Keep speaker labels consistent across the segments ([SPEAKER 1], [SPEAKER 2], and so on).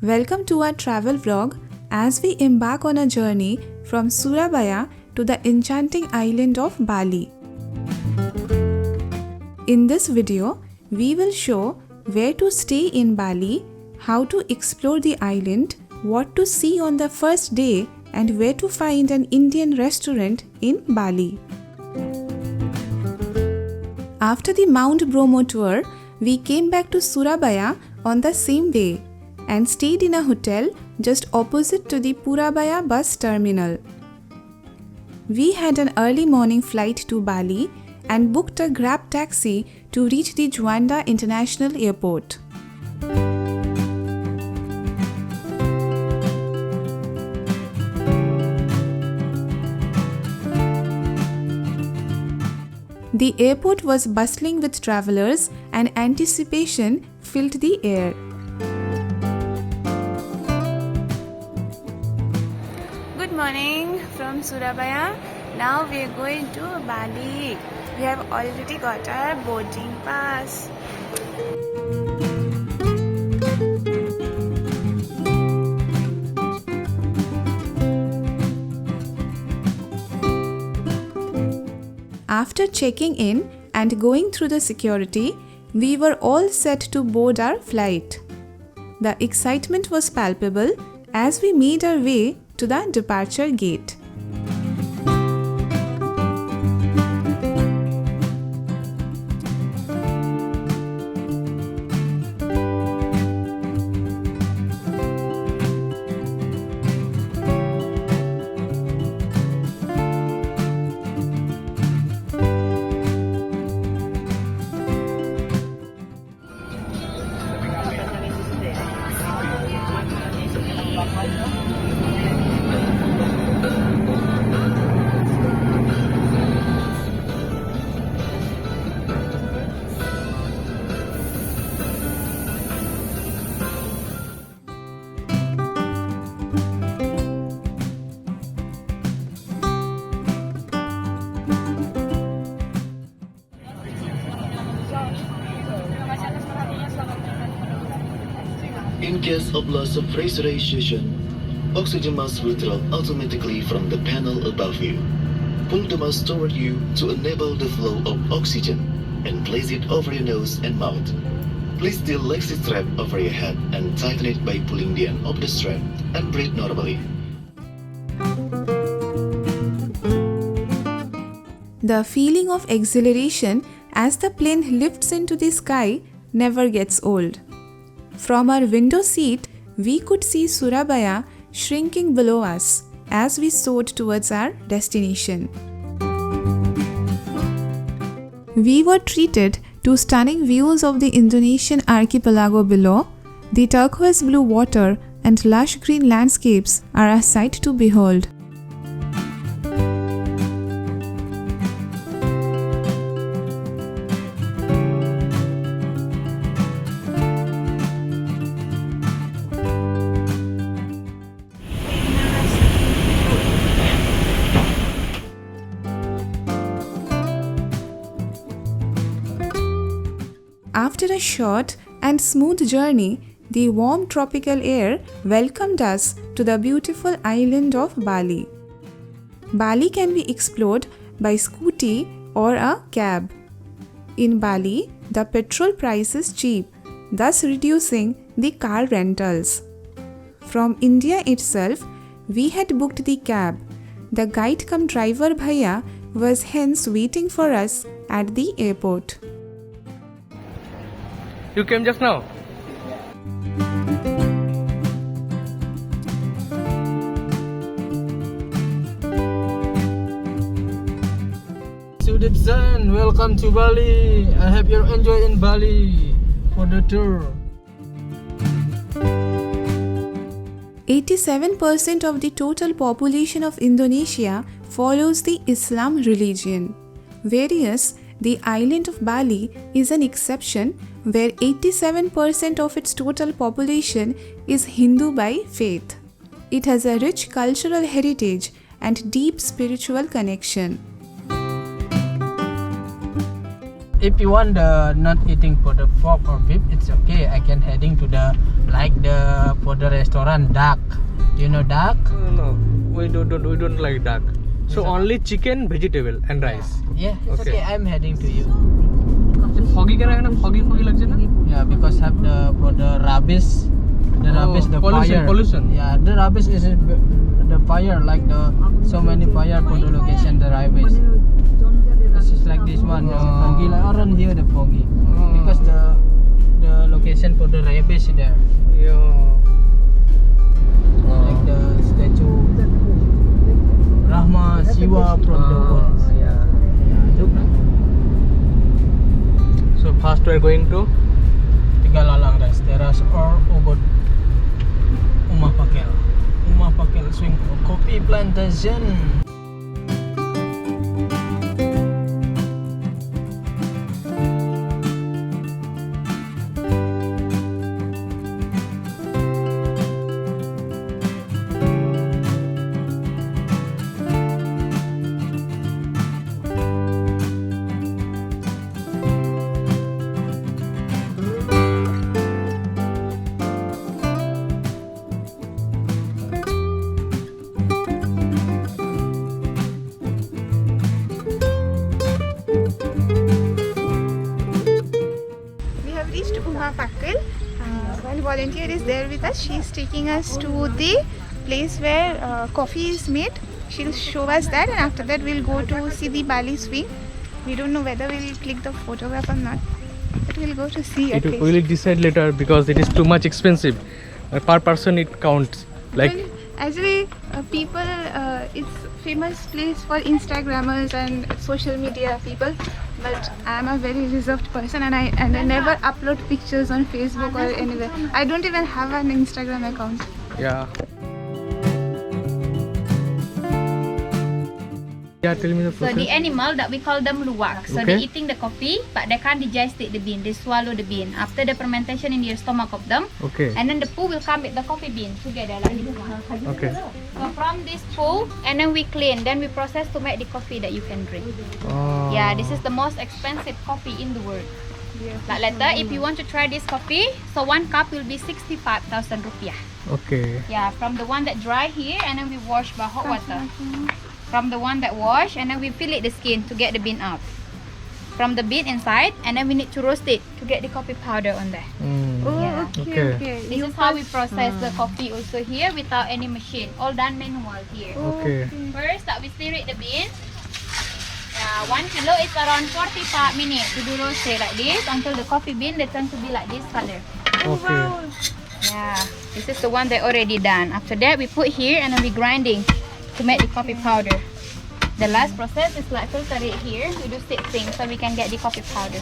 [SPEAKER 1] Welcome to our travel vlog as we embark on a journey from Surabaya to the enchanting island of Bali. In this video, we will show where to stay in Bali, how to explore the island, what to see on the first day, and where to find an Indian restaurant in Bali. After the Mount Bromo tour, we came back to Surabaya on the same day and stayed in a hotel just opposite to the Purabaya bus terminal. We had an early morning flight to Bali and booked a Grab taxi to reach the Juanda International Airport. The airport was bustling with travelers and anticipation filled the air. Good morning from Surabaya. Now we are going to Bali. We have already got our boarding pass. After checking in and going through the security, we were all set to board our flight. The excitement was palpable as we made our way to the departure gate.
[SPEAKER 2] In case of loss of pressurization, oxygen mask withdraw automatically from the panel above you. Pull the mask toward you to enable the flow of oxygen and place it over your nose and mouth. Place the Lexi strap over your head and tighten it by pulling the end of the strap and breathe normally.
[SPEAKER 1] The feeling of exhilaration as the plane lifts into the sky never gets old. From our window seat, we could see Surabaya shrinking below us as we soared towards our destination. We were treated to stunning views of the Indonesian archipelago below. The turquoise blue water and lush green landscapes are a sight to behold. After a short and smooth journey, the warm tropical air welcomed us to the beautiful island of Bali. Bali can be explored by scooty or a cab. In Bali, the petrol price is cheap, thus reducing the car rentals. From India itself, we had booked the cab. The guide cum driver bhaiya was hence waiting for us at the airport.
[SPEAKER 3] You came just now? Citizen, welcome to Bali. I hope you enjoy in Bali for the tour.
[SPEAKER 1] 87% of the total population of Indonesia follows the Islam religion. Whereas the island of Bali is an exception where 87% of its total population is Hindu by faith. It has a rich cultural heritage and deep spiritual connection.
[SPEAKER 3] if you want the not eating for the pork or beef, it's okay. I can heading to the for the restaurant duck. Do you know duck?
[SPEAKER 4] No, we don't like duck. So
[SPEAKER 3] Yes,
[SPEAKER 4] only chicken, vegetable and rice.
[SPEAKER 3] Yeah, it's
[SPEAKER 4] Okay.
[SPEAKER 3] okay. I'm heading to you.
[SPEAKER 4] Foggy foggy like
[SPEAKER 3] Yeah, because have for the rubbish, the
[SPEAKER 4] pollution,
[SPEAKER 3] fire.
[SPEAKER 4] pollution.
[SPEAKER 3] Yeah, the rubbish is the fire, like so many fire for the location the rubbish. This is like this one, foggy like around here the foggy, because the location for the rubbish there,
[SPEAKER 4] Yeah.
[SPEAKER 3] like the statue Brahma Shiva from the world.
[SPEAKER 4] Yeah. So first we are going to
[SPEAKER 3] Tegallalang terrace or Ubud Pakel swing coffee plantation.
[SPEAKER 1] We have reached Pakal. One volunteer is there with us. She is taking us to the place where coffee is made. She'll show us that, and after that we'll go to see the Bali swing. We don't know whether we'll click the photograph or not, but we'll go to see at least.
[SPEAKER 4] we will decide later because it is too much expensive. Per person it counts. Like
[SPEAKER 1] Well, actually, people, it's famous place for Instagrammers and social media people. But I am a very reserved person, and I never upload pictures on Facebook or anywhere. I don't even have an Instagram account.
[SPEAKER 4] yeah. Yeah, tell me the
[SPEAKER 5] So
[SPEAKER 4] process.
[SPEAKER 5] the animal that we call them luwak. So
[SPEAKER 4] Okay.
[SPEAKER 5] they're eating the coffee, but they can't digest it, the bean. They swallow the bean. After the fermentation in your stomach of them,
[SPEAKER 4] Okay.
[SPEAKER 5] and then the poo will come with the coffee bean together like this.
[SPEAKER 4] Okay.
[SPEAKER 5] So from this poo, and then we clean, then we process to make the coffee that you can drink.
[SPEAKER 4] Oh.
[SPEAKER 5] Yeah, this is the most expensive coffee in the world.
[SPEAKER 1] Yes.
[SPEAKER 5] Like later, if you want to try this coffee, so 1 cup will be 65,000 rupiah.
[SPEAKER 4] Okay.
[SPEAKER 5] Yeah, from the one that dry here, and then we wash by hot water. From the one that wash, and then we peel it the skin to get the bean out. From the bean inside, and then we need to roast it to get the coffee powder on there.
[SPEAKER 1] Oh,
[SPEAKER 5] Yeah.
[SPEAKER 1] okay,
[SPEAKER 4] Okay.
[SPEAKER 1] okay.
[SPEAKER 5] This is how we process the coffee also here without any machine. All done manual here.
[SPEAKER 4] Okay.
[SPEAKER 5] First, that we stir it the bean. 1 kilo is around 45 minutes to do roast like this until the coffee bean they turn to be like this color.
[SPEAKER 4] Okay.
[SPEAKER 5] Yeah, this is the one that already done. After that, we put here and then we grinding to make the coffee powder. The last process is like filter it here. We do sifting so we can get the coffee powder.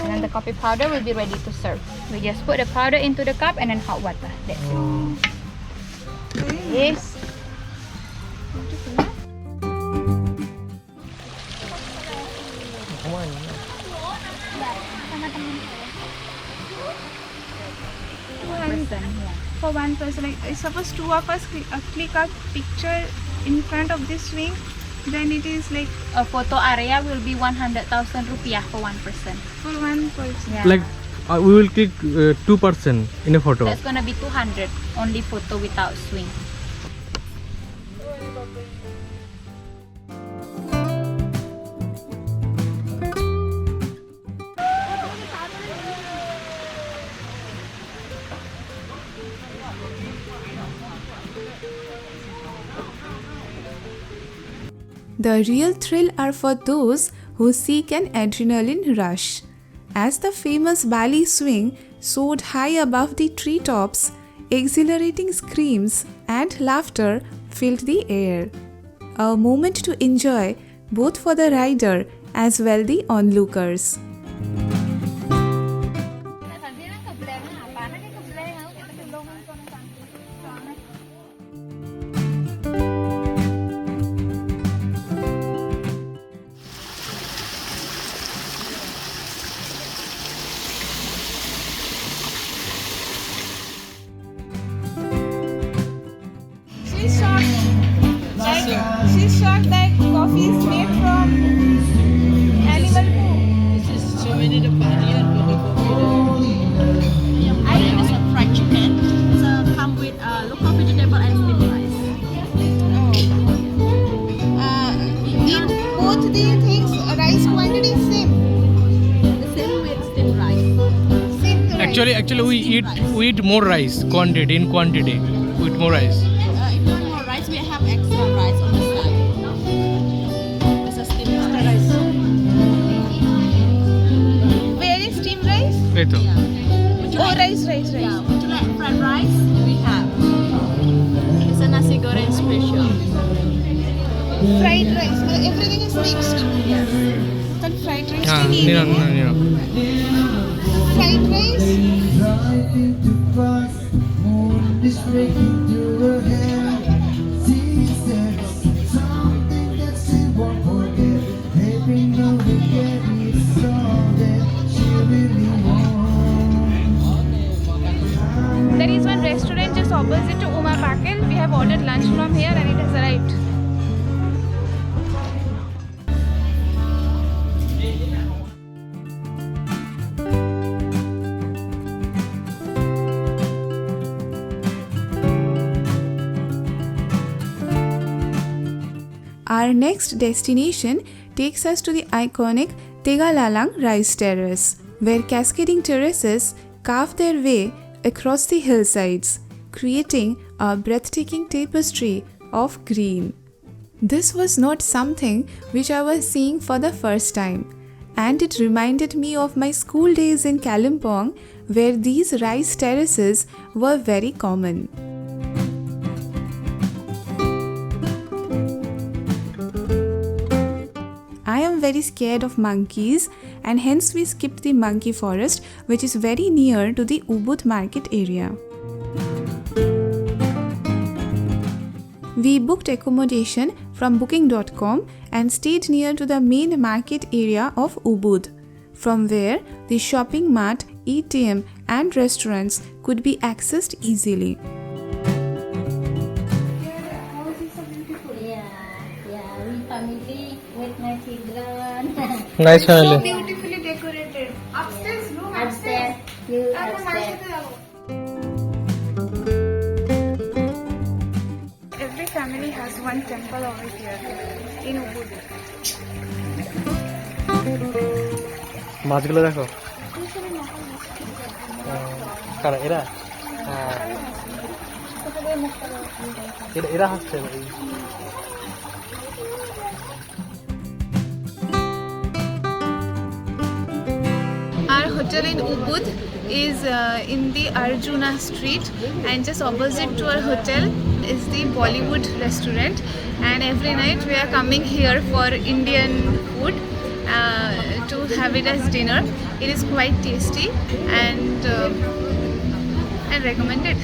[SPEAKER 5] And then the coffee powder will be ready to serve. We just put the powder into the cup and then hot water. That's it. Yes.
[SPEAKER 1] For one person, like suppose two of us click a picture in front of this swing, then it is like
[SPEAKER 5] A photo area will be 100,000 rupiah for one person.
[SPEAKER 1] for one person.
[SPEAKER 5] Yeah.
[SPEAKER 4] Like we will click 2% in a photo.
[SPEAKER 5] That's gonna be 200 only photo without swing.
[SPEAKER 1] The real thrill are for those who seek an adrenaline rush. As the famous Bali swing soared high above the treetops, exhilarating screams and laughter filled the air. A moment to enjoy both for the rider as well the onlookers. She's shocked that coffee is made from animal poo.
[SPEAKER 4] Actually, we eat more rice quantity. We eat more rice.
[SPEAKER 6] If you want more rice, we have extra rice on the side. It's a steamed rice.
[SPEAKER 1] Where is steamed rice?
[SPEAKER 4] Eto.
[SPEAKER 1] Oh, rice.
[SPEAKER 6] Yeah, would you like fried rice? We have. It's a nasi goreng special.
[SPEAKER 1] Fried rice. Everything is mixed.
[SPEAKER 6] Yes.
[SPEAKER 1] Then fried rice.
[SPEAKER 4] No.
[SPEAKER 1] Fried rice. There is one restaurant just opposite to Uma Pakel. We have ordered lunch from here and it has arrived. Our next destination takes us to the iconic Tegallalang rice terrace, where cascading terraces carve their way across the hillsides, creating a breathtaking tapestry of green. This was not something which I was seeing for the first time, and it reminded me of my school days in Kalimpong, where these rice terraces were very common. I am very scared of monkeys, and hence we skipped the monkey forest, which is very near to the Ubud market area. We booked accommodation from booking.com and stayed near to the main market area of Ubud, from where the shopping mart, ATM and restaurants could be accessed easily.
[SPEAKER 4] Nice family.
[SPEAKER 1] Beautifully decorated. Upstairs room, upstairs. Every family has one temple over here in Ubud.
[SPEAKER 4] মাছগুলো দেখো কারা এরা এরা হাসছে
[SPEAKER 1] Our hotel in Ubud is in the Arjuna street, and just opposite to our hotel is the Bollywood restaurant, and every night we are coming here for Indian food to have it as dinner. It is quite tasty and recommended.